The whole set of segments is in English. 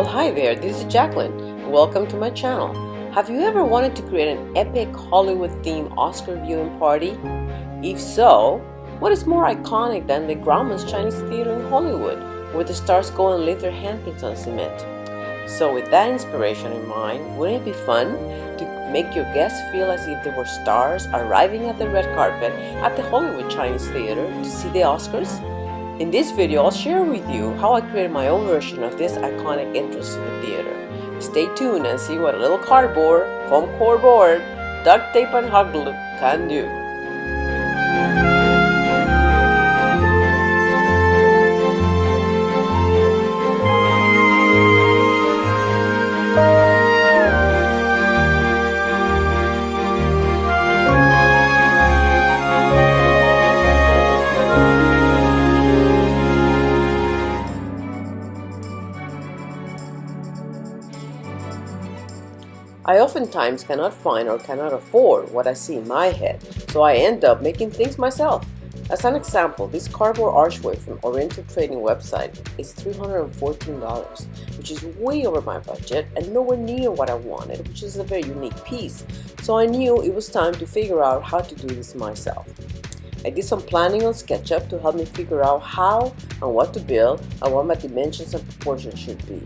Well, hi there, this is Jacqueline. Welcome to my channel. Have you ever wanted to create an epic Hollywood-themed Oscar viewing party? If so, what is more iconic than the Grauman's Chinese Theater in Hollywood, where the stars go and leave their handprints on cement? So with that inspiration in mind, wouldn't it be fun to make your guests feel as if they were stars arriving at the red carpet at the Hollywood Chinese Theater to see the Oscars? In this video, I'll share with you how I created my own version of this iconic entrance to the theater. Stay tuned and see what a little cardboard, foam core board, duct tape and hot glue can do. I oftentimes cannot find or cannot afford what I see in my head, so I end up making things myself. As an example, this cardboard archway from Oriental Trading website is $314, which is way over my budget and nowhere near what I wanted, which is a very unique piece. So I knew it was time to figure out how to do this myself. I did some planning on SketchUp to help me figure out how and what to build and what my dimensions and proportions should be.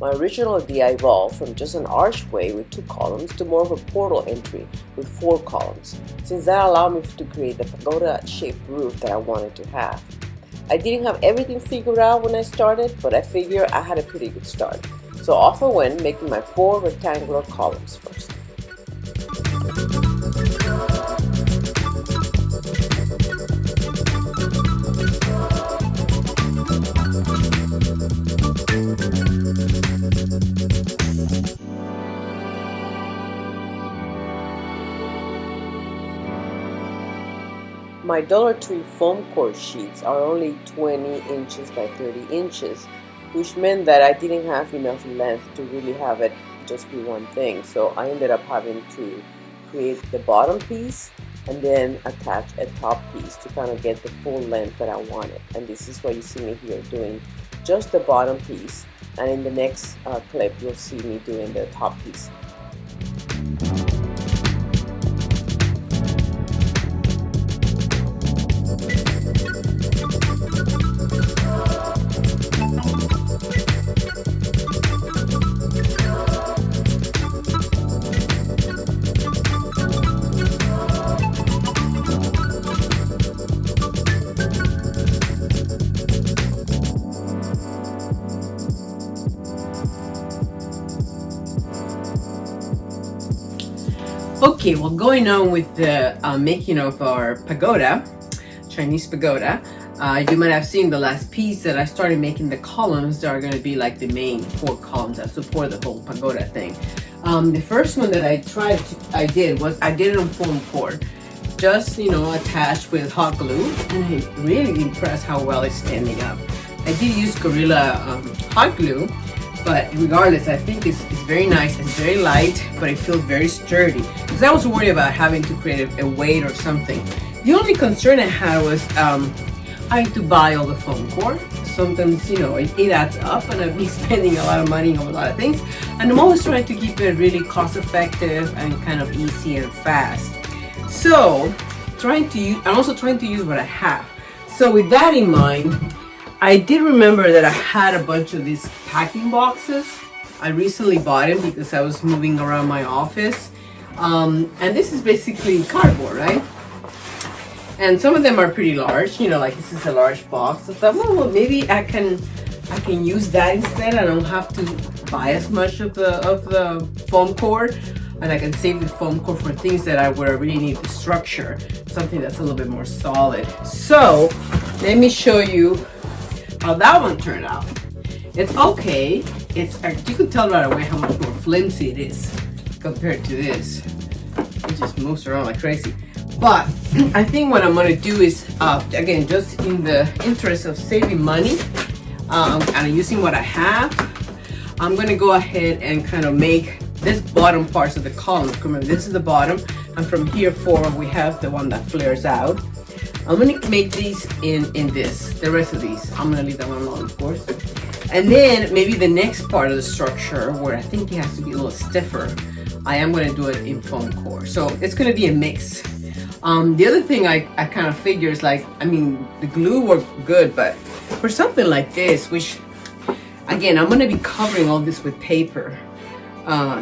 My original idea evolved from just an archway with 2 columns to more of a portal entry with 4 columns, since that allowed me to create the pagoda-shaped roof that I wanted to have. I didn't have everything figured out when I started, but I figured I had a pretty good start. So off I went, making my 4 rectangular columns first. My Dollar Tree foam core sheets are only 20 inches by 30 inches, which meant that I didn't have enough length to really have it just be one thing. So I ended up having to create the bottom piece and then attach a top piece to kind of get the full length that I wanted. And this is what you see me here doing, just the bottom piece. And in the next clip, you'll see me doing the top piece. Okay, well, going on with the making of our pagoda, Chinese pagoda, you might have seen the last piece that I started making the columns that are going to be like the main 4 columns that support the whole pagoda thing. The first one that I did it on foam core, just attached with hot glue, and I'm really impressed how well it's standing up. I did use Gorilla hot glue, but regardless, I think it's very nice. It's very light, but it feels very sturdy. Because I was worried about having to create a weight or something. The only concern I had was I had to buy all the foam core. Sometimes, it adds up, and I'd be spending a lot of money on a lot of things. And I'm always trying to keep it really cost-effective and kind of easy and fast. So, I'm also trying to use what I have. So with that in mind, I did remember that I had a bunch of these packing boxes. I recently bought them because I was moving around my office. And this is basically cardboard, right? And some of them are pretty large, like this is a large box. I thought, well, maybe I can use that instead. I don't have to buy as much of the foam core, and I can save the foam core for things that I really need the structure, something that's a little bit more solid. So let me show you how that one turned out. It's okay. You can tell right away how much more flimsy it is compared to this. It just moves around like crazy. But I think what I'm gonna do is, again, just in the interest of saving money and using what I have, I'm gonna go ahead and kind of make this bottom parts of the column. Remember, this is the bottom, and from here forward we have the one that flares out. I'm gonna make these in this. The rest of these, I'm gonna leave that one alone, of course. And then maybe the next part of the structure where I think it has to be a little stiffer, I am going to do it in foam core. So it's going to be a mix. The other thing I kind of figure is like, I mean, the glue worked good, but for something like this, which again, I'm going to be covering all this with paper.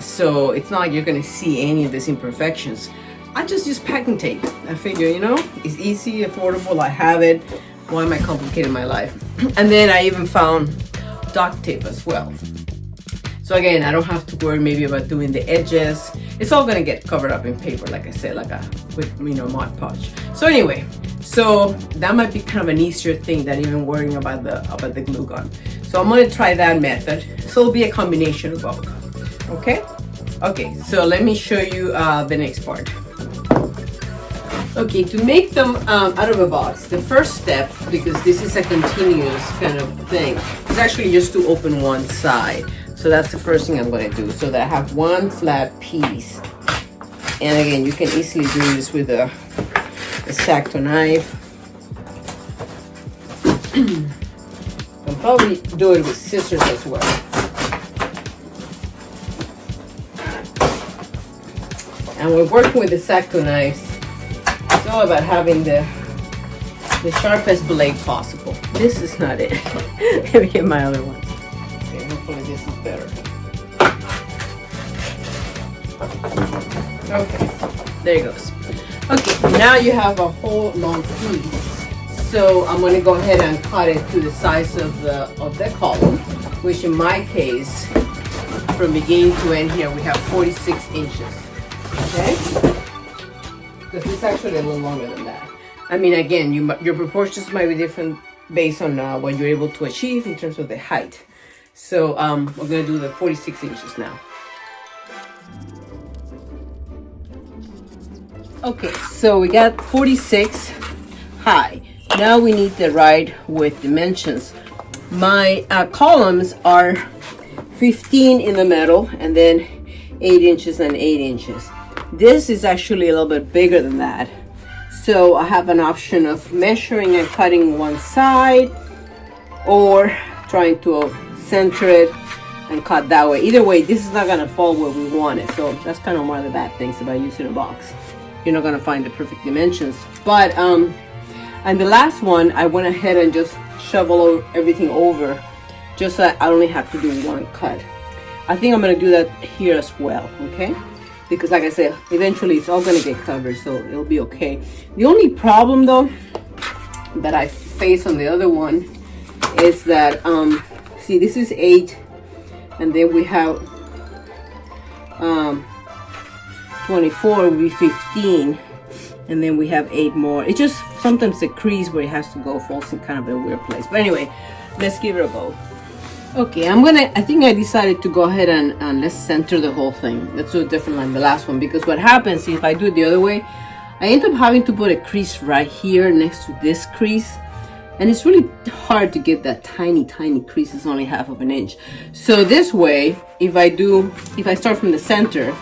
So it's not like you're going to see any of these imperfections. I just use packing tape. I figure, you know, it's easy, affordable, I have it. Why am I complicating my life? And then I even found duct tape as well. So again, I don't have to worry maybe about doing the edges. It's all gonna get covered up in paper, like I said, with Mod Podge. So anyway, so that might be kind of an easier thing than even worrying about the glue gun. So I'm gonna try that method. So it'll be a combination of both. Okay? Okay, so let me show you the next part. Okay, to make them out of a box, the first step, because this is a continuous kind of thing, is actually just to open one side. So that's the first thing I'm going to do, so that I have one flat piece. And again, you can easily do this with a X-Acto knife. You can probably do it with scissors as well. And we're working with the X-Acto knives. It's all about having the sharpest blade possible. This is not it. Let me get my other one. Okay, hopefully this is better. Okay, there it goes. Okay, now you have a whole long piece. So I'm going to go ahead and cut it to the size of the column, which in my case, from beginning to end here, we have 46 inches. Okay? Because it's actually a little longer than that. I mean, again, your proportions might be different based on what you're able to achieve in terms of the height. So we're going to do the 46 inches now. Okay, so we got 46 high. Now we need the right width dimensions. My columns are 15 in the middle and then 8 inches and 8 inches. This is actually a little bit bigger than that. So I have an option of measuring and cutting one side or trying to center it and cut that way. Either way, this is not gonna fall where we want it. So that's kind of one of the bad things about using a box. You're not gonna find the perfect dimensions. But, and the last one, I went ahead and just shovel everything over just so that I only have to do one cut. I think I'm gonna do that here as well, okay? Because like I said, eventually it's all gonna get covered, so it'll be okay. The only problem though that I face on the other one is that, see, this is 8, and then we have 24 will be 15, and then we have 8 more. It just sometimes the crease where it has to go falls in kind of a weird place. But anyway, let's give it a go. Okay, I think I decided to go ahead and let's center the whole thing. Let's do it different than the last one, because what happens if I do it the other way, I end up having to put a crease right here next to this crease, and it's really hard to get that tiny crease. It's only half of an inch. So this way, if I start from the center,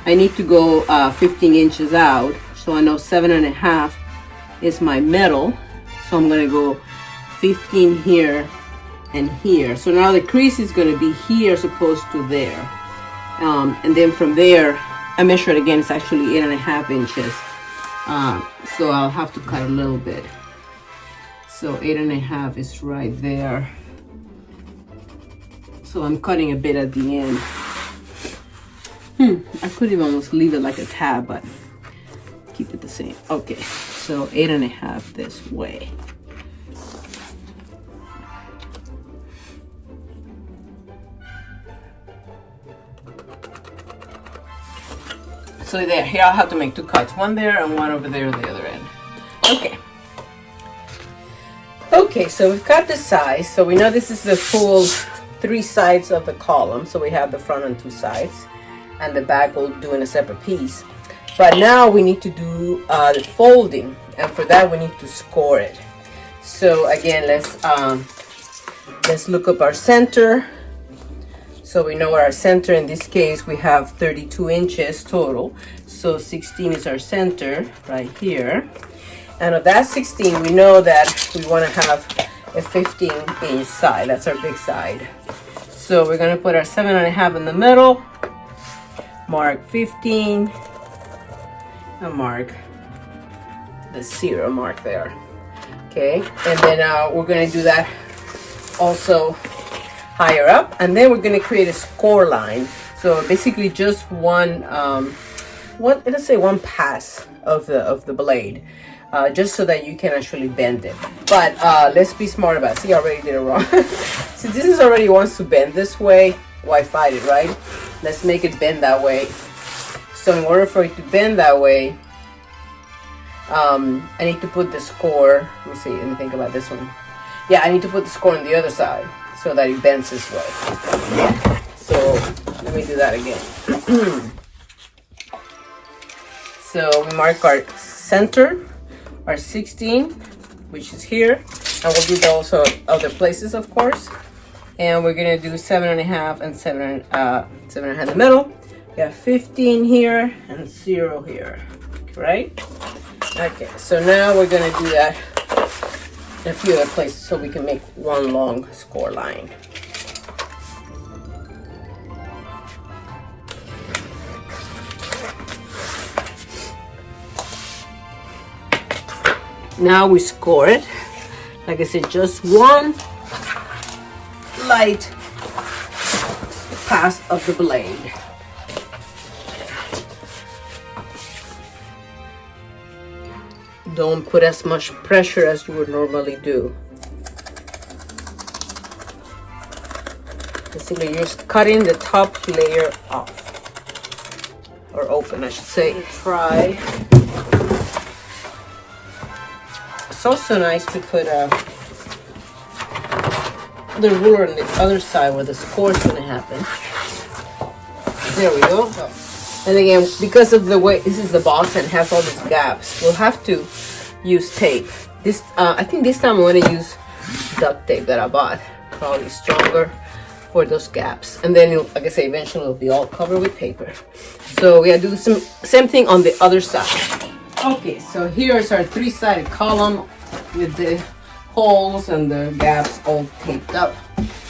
I need to go 15 inches out, so I know 7.5 is my middle, so I'm gonna go 15 here and here. So now the crease is going to be here as opposed to there, and then from there I measure it again. It's actually 8.5 inches, so I'll have to cut a little bit. So 8.5 is right there, so I'm cutting a bit at the end. I could even almost leave it like a tab, but keep it the same. Okay, so 8.5 this way. So there, here I'll have to make 2 cuts, one there and one over there on the other end. Okay. Okay, so we've got the size. So we know this is the full 3 sides of the column. So we have the front and 2 sides, and the back we'll do in a separate piece. But now we need to do the folding, and for that we need to score it. So again, let's look up our center. So we know our center, in this case we have 32 inches total, so 16 is our center right here. And of that 16, we know that we want to have a 15-inch side. That's our big side. So we're gonna put our 7.5 in the middle, mark 15, and mark the 0 mark there. Okay, and then we're gonna do that also higher up, and then we're gonna create a score line. So basically just one let's say one pass of the blade, just so that you can actually bend it. But let's be smart about it. See, I already did it wrong. See, this is already wants to bend this way. Why fight it, right? Let's make it bend that way. So in order for it to bend that way, I need to put the score. Let me see. Let me think about this one. Yeah, I need to put the score on the other side so that it bends this way. So let me do that again. So we mark our center, our 16, which is here, and we'll do those other places, of course. And we're gonna do 7.5 and 7.5 in the middle. We have 15 here and 0 here, right? Okay, so now we're gonna do that in a few other places so we can make one long score line. Now we score it. Like I said, just one light pass of the blade. Don't put as much pressure as you would normally do. Basically, you're just cutting the top layer off, or open, I should say. Try. It's also nice to put the ruler on the other side where the score is going to happen. There we go. And again, because of the way this is the box and has all these gaps, we'll have to use tape. This I think this time I'm going to use duct tape that I bought. Probably stronger for those gaps. And then, like I say, eventually it'll be all covered with paper. So we gotta do some same thing on the other side. Okay, so here's our 3-sided column with the holes and the gaps all taped up.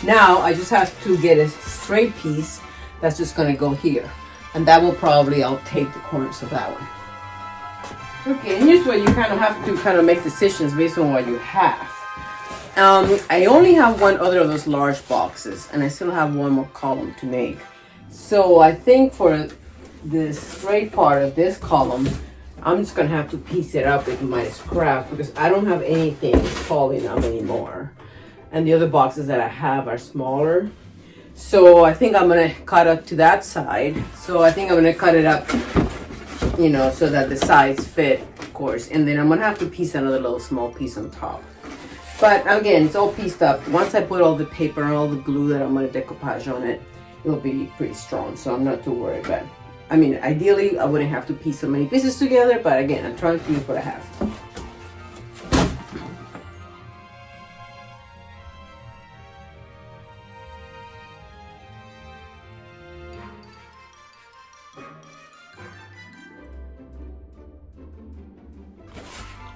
Now I just have to get a straight piece that's just gonna go here. And that will probably, I'll tape the corners of that one. Okay, and here's where you kind of have to make decisions based on what you have. I only have one other of those large boxes, and I still have one more column to make. So I think for the straight part of this column, I'm just gonna have to piece it up with my scraps because I don't have anything falling up anymore. And the other boxes that I have are smaller. So I think I'm gonna cut up to that side. So I think I'm gonna cut it up, you know, so that the sides fit, of course. And then I'm gonna have to piece another little small piece on top. But again, it's all pieced up. Once I put all the paper and all the glue that I'm gonna decoupage on it, it'll be pretty strong. So I'm not too worried about it. I mean, ideally, I wouldn't have to piece so many pieces together, but again, I'm trying to use what I have.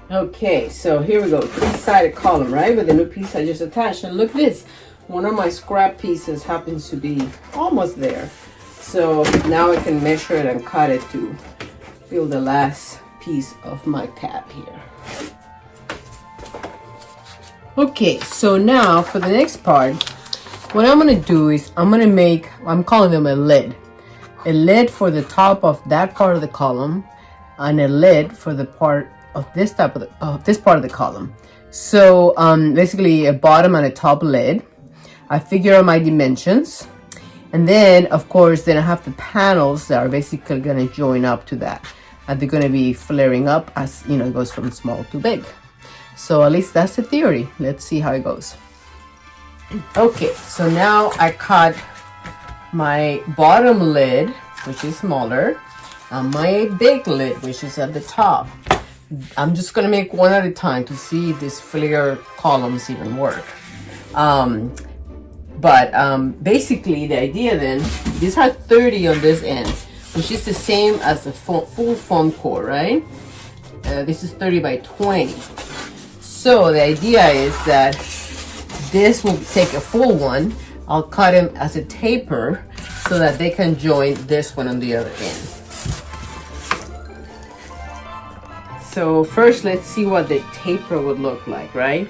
Okay, so here we go, 3-sided column, right? With the new piece I just attached. And look at this, one of my scrap pieces happens to be almost there. So now I can measure it and cut it to fill the last piece of my cap here. Okay, so now for the next part, what I'm gonna do is I'm calling them a lid. A lid for the top of that part of the column, and a lid for the part of this part of the column. So basically a bottom and a top lid. I figure out my dimensions. And then, of course, then I have the panels that are basically going to join up to that. And they're going to be flaring up as, you know, it goes from small to big. So at least that's the theory. Let's see how it goes. Okay, so now I cut my bottom lid, which is smaller, and my big lid, which is at the top. I'm just going to make one at a time to see if these flare columns even work. Basically the idea then, these are 30 on this end, which is the same as the full foam core, right? This is 30 by 20. So the idea is that this will take a full one. I'll cut them as a taper so that they can join this one on the other end. So first, let's see what the taper would look like, right?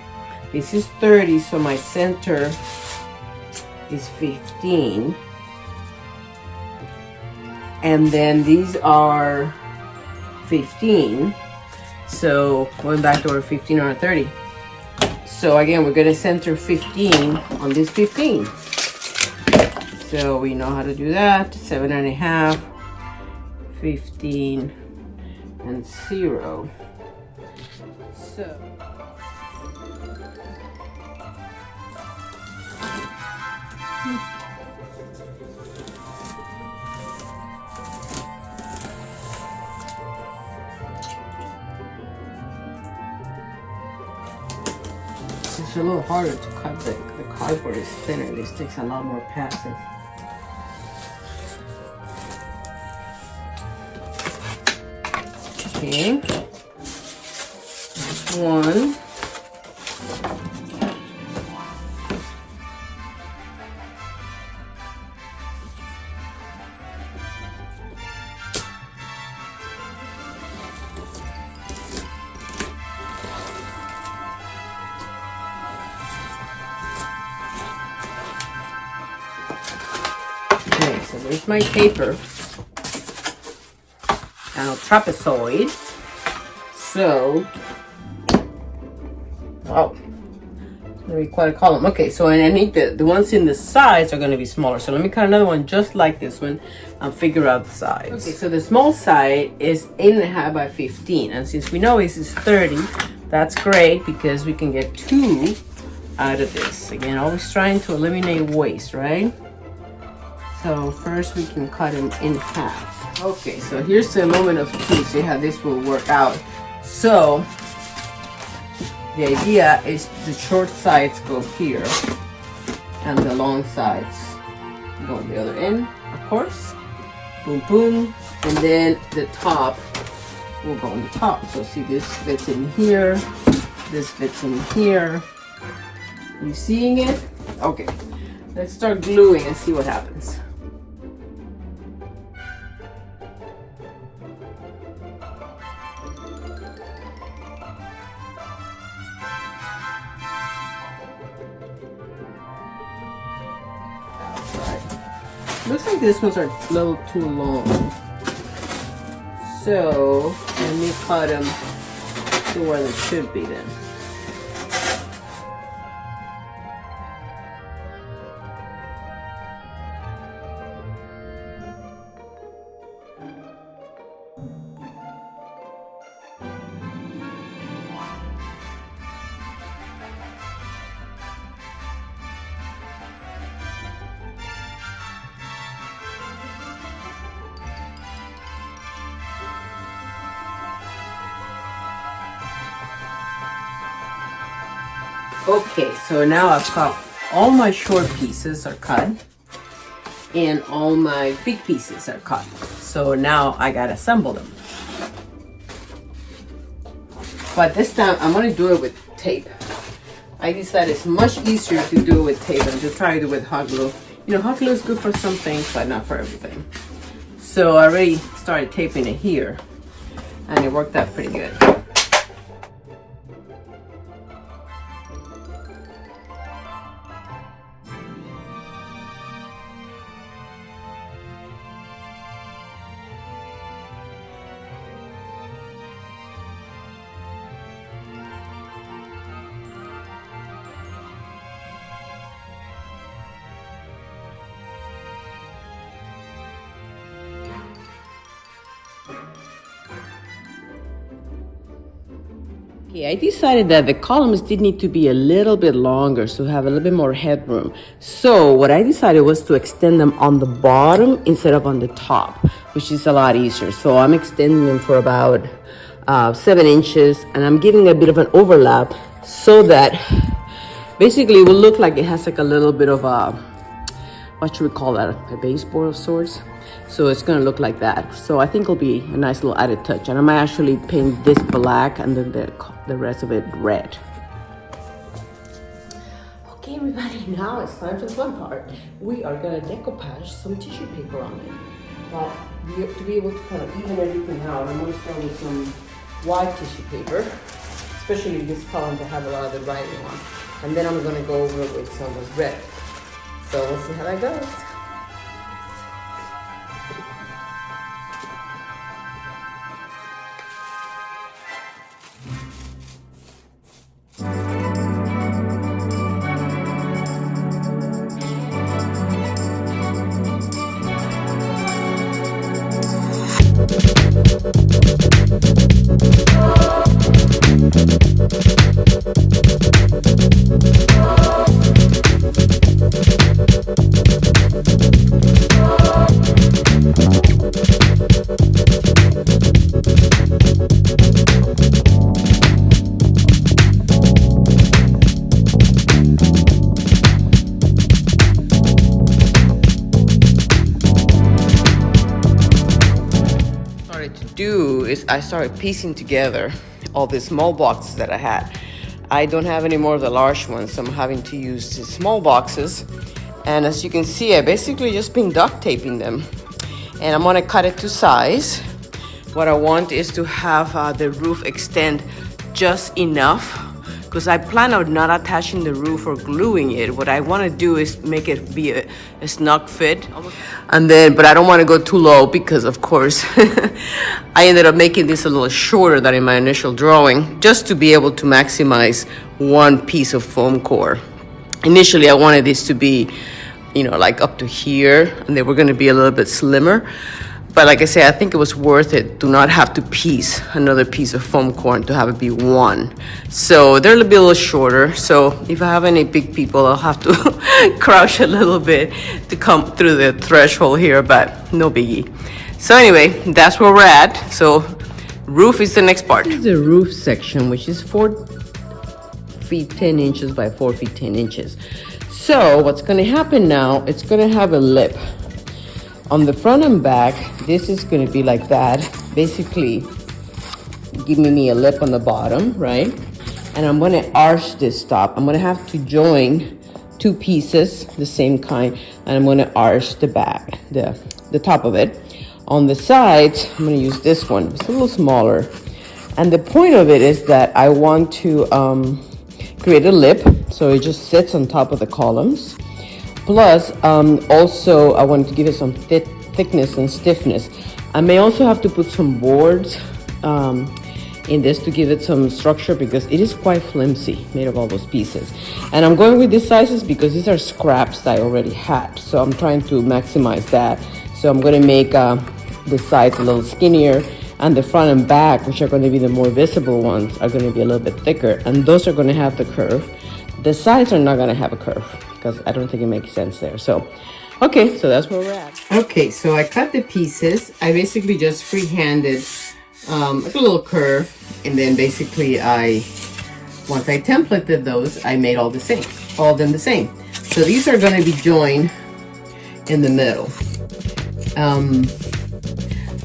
This is 30, so my center is 15. And then these are 15. So going back to our 15 or 30. So again, we're gonna center 15 on this 15. So we know how to do that. 7.5, 15, and 0. So it's a little harder to cut. The cardboard is thinner. This takes a lot more passes. Okay, that's one. Okay, so there's my paper. Now trapezoid. So, wow, it's gonna be quite a column. Okay, so I need the ones in the sides are gonna be smaller. So let me cut another one just like this one and figure out the size. Okay, so the small side is 8.5 by 15, and since we know this is 30, that's great because we can get 2 out of this. Again, always trying to eliminate waste, right? So first we can cut them in half. Okay, so here's the moment of truth. See how this will work out. So the idea is the short sides go here and the long sides go on the other end, of course. Boom, boom. And then the top will go on the top. So see, this fits in here. This fits in here. You seeing it? Okay, let's start gluing and see what happens. Looks like these ones are a little too long. So let me cut them to where they should be then. Okay, so now I've got all my short pieces are cut and all my big pieces are cut. So now I gotta assemble them. But this time I'm gonna do it with tape. I decided it's much easier to do it with tape than to try to do it with hot glue. You know, hot glue is good for some things, but not for everything. So I already started taping it here and it worked out pretty good. Okay, I decided that the columns did need to be a little bit longer to have a little bit more headroom. So what I decided was to extend them on the bottom instead of on the top, which is a lot easier. So I'm extending them for about 7 inches, and I'm giving a bit of an overlap so that basically it will look like it has like a little bit of a, what should we call that, a baseboard of sorts. So it's gonna look like that. So I think it'll be a nice little added touch. And I might actually paint this black and then the rest of it red. Okay, everybody, now it's time for the fun part. We are gonna decoupage some tissue paper on it. But to be able to kind of even everything out, I'm gonna start with some white tissue paper, especially this column to have a lot of the writing on. And then I'm gonna go over it with some red. So we'll see how that goes. I started piecing together all the small boxes that I had. I don't have any more of the large ones, so I'm having to use the small boxes. And as you can see, I basically just been duct taping them. And I'm gonna cut it to size. What I want is to have the roof extend just enough, because I plan on not attaching the roof or gluing it. What I want to do is make it be a snug fit. And then, but I don't want to go too low because, of course, I ended up making this a little shorter than in my initial drawing, just to be able to maximize one piece of foam core. Initially, I wanted this to be, you know, like up to here, and they were going to be a little bit slimmer. But like I say, I think it was worth it to not have to piece another piece of foam core and to have it be one. So they'll be a little shorter. So if I have any big people, I'll have to crouch a little bit to come through the threshold here, but no biggie. So anyway, that's where we're at. So roof is the next part. This is the roof section, which is 4 feet 10 inches by 4 feet 10 inches. So what's gonna happen now, it's gonna have a lip. On the front and back, this is going to be like that, basically giving me a lip on the bottom, right? And I'm going to arch this top. I'm going to have to join 2 pieces, the same kind, and I'm going to arch the back, the top of it. On the sides, I'm going to use this one. It's a little smaller. And the point of it is that I want to create a lip, so it just sits on top of the columns. Plus, also, I wanted to give it some thickness and stiffness. I may also have to put some boards in this to give it some structure, because it is quite flimsy, made of all those pieces. And I'm going with these sizes because these are scraps that I already had. So I'm trying to maximize that. So I'm going to make the sides a little skinnier, and the front and back, which are going to be the more visible ones, are going to be a little bit thicker. And those are going to have the curve. The sides are not going to have a curve, because I don't think it makes sense there. So, okay, so that's where we're at. Okay, so I cut the pieces. I basically just free-handed like a little curve, and then basically once I templated those, I made all of them the same. So these are going to be joined in the middle.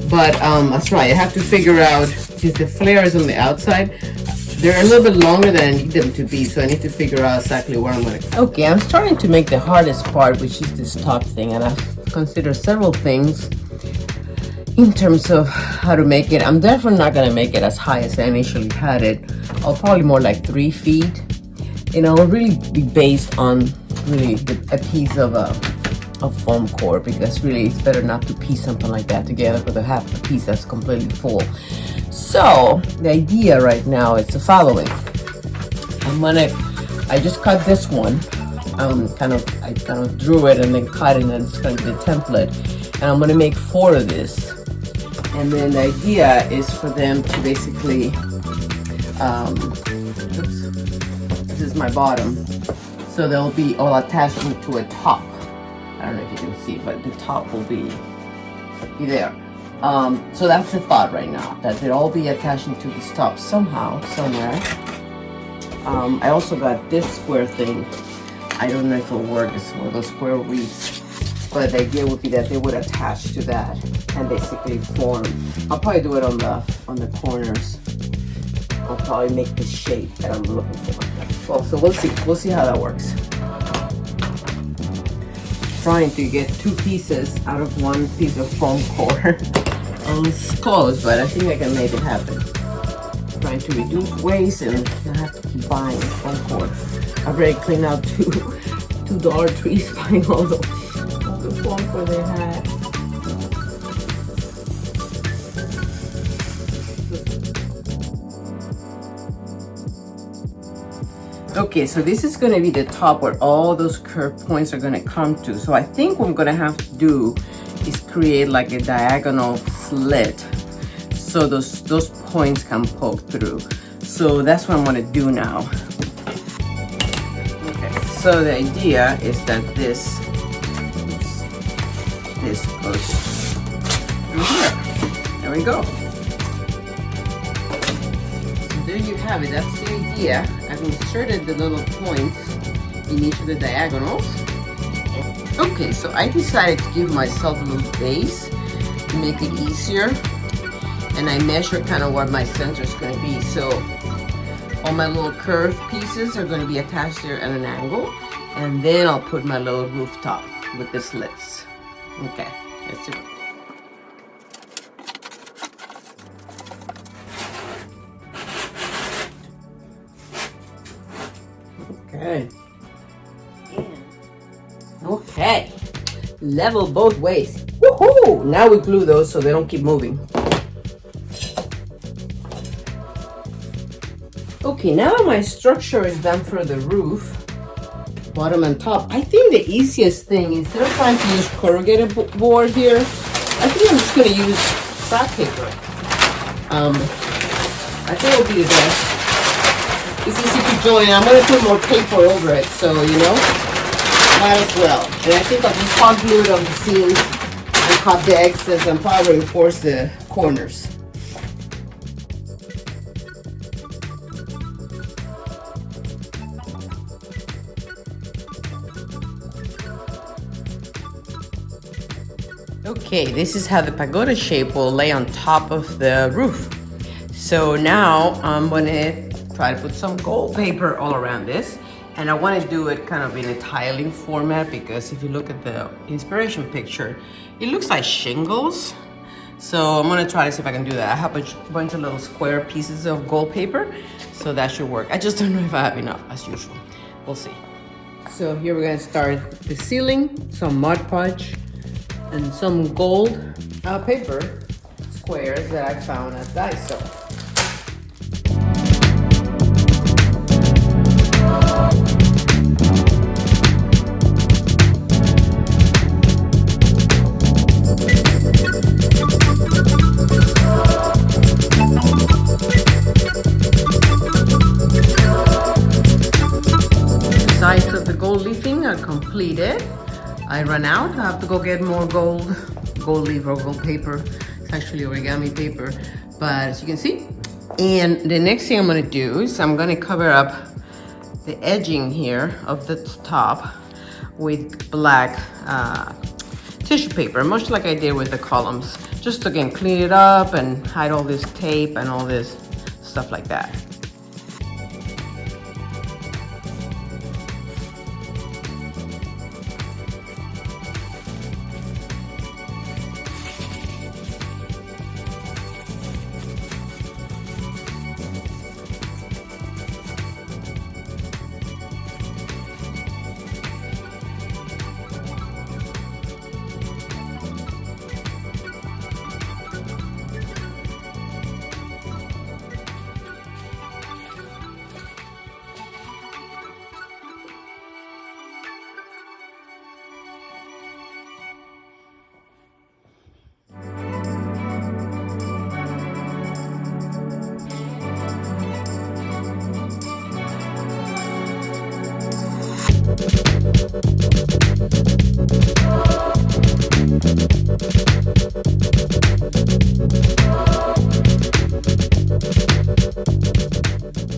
That's right, I have to figure out, since the flare is on the outside, they're a little bit longer than I need them to be, so I need to figure out exactly where I'm going to. Okay, I'm starting to make the hardest part, which is this top thing, and I've considered several things in terms of how to make it. I'm definitely not going to make it as high as I initially had it. I'll probably more like 3 feet. You know, it'll really be based on really a piece of foam core, because really it's better not to piece something like that together, but to have a piece that's completely full. So the idea right now is the following. I just cut this one. I kind of drew it and then cut it, and it's going to be the template. And I'm going to make 4 of this. And then the idea is for them to basically, this is my bottom. So they'll be all attached to a top. I don't know if you can see, but the top will be there. So that's the thought right now, that they'll all be attaching to this top somehow, somewhere. I also got this square thing. I don't know if it'll work. It's one of those square wreaths. But the idea would be that they would attach to that and basically form. I'll probably do it on the corners. I'll probably make the shape that I'm looking for. Well, so we'll see how that works. trying to get 2 pieces out of 1 piece of foam core. It's close, but I think I can make it happen. Trying to reduce waste and not have to keep buying foam core. I've already cleaned out two Dollar Trees buying all the foam core they had. Okay, so this is gonna be the top where all those curved points are gonna come to. So I think what I'm gonna have to do is create like a diagonal slit so those points can poke through. So that's what I'm gonna do now. Okay, so the idea is that this goes through here. There we go. There you have it, that's the idea. I've inserted the little points in each of the diagonals. Okay, so I decided to give myself a little base to make it easier. And I measure kind of where my center is going to be. So all my little curved pieces are going to be attached there at an angle. And then I'll put my little rooftop with the slits. Okay, let's do it. Okay. Okay. Level both ways. Woohoo! Now we glue those so they don't keep moving. Okay, now that my structure is done for the roof, bottom and top, I think the easiest thing, instead of trying to use corrugated board here, I think I'm just going to use scrap paper. I think it'll be the best. It's easy to join. I'm going to put more paper over it, so you know, might as well. And I think I'll just hot glue it on the seams and cut the excess and probably reinforce the corners. Okay, this is how the pagoda shape will lay on top of the roof. So now I'm going to try to put some gold paper all around this, and I want to do it kind of in a tiling format, because if you look at the inspiration picture, it looks like shingles. So I'm going to try to see if I can do that. I have a bunch of little square pieces of gold paper, so that should work. I just don't know if I have enough, as usual. We'll see. So here we're going to start the ceiling, some Mod Podge and some gold paper squares that I found at Daiso. Sides of the gold leafing are completed. I ran out. I have to go get more gold leaf or gold paper. It's actually origami paper, but as you can see. And the next thing I'm going to do is I'm going to cover up the edging here of the top with black tissue paper, much like I did with the columns. Just again, clean it up and hide all this tape and all this stuff like that.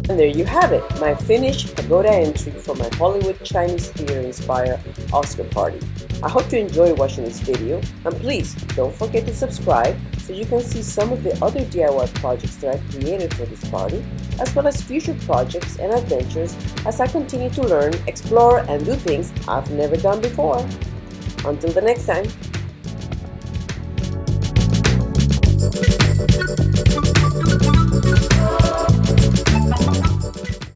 And there you have it, my finished Pagoda entry for my Hollywood Chinese theater inspired Oscar party. I hope you enjoy watching this video, and please don't forget to subscribe so you can see some of the other DIY projects that I created for this party, as well as future projects and adventures as I continue to learn, explore, and do things I've never done before. Until the next time.